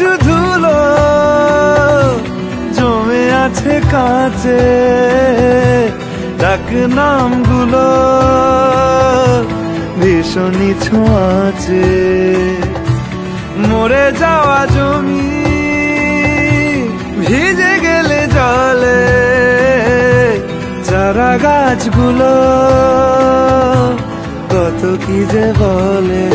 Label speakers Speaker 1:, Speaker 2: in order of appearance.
Speaker 1: কিছু ধুলো জমে আছে কাঁচে, ডাক নামগুলো ভীষণই ছোঁয়াচে। মরে যাওয়া জমি ভিজে গেলে জলে, চারা গাছগুলো কত কি যে বলে।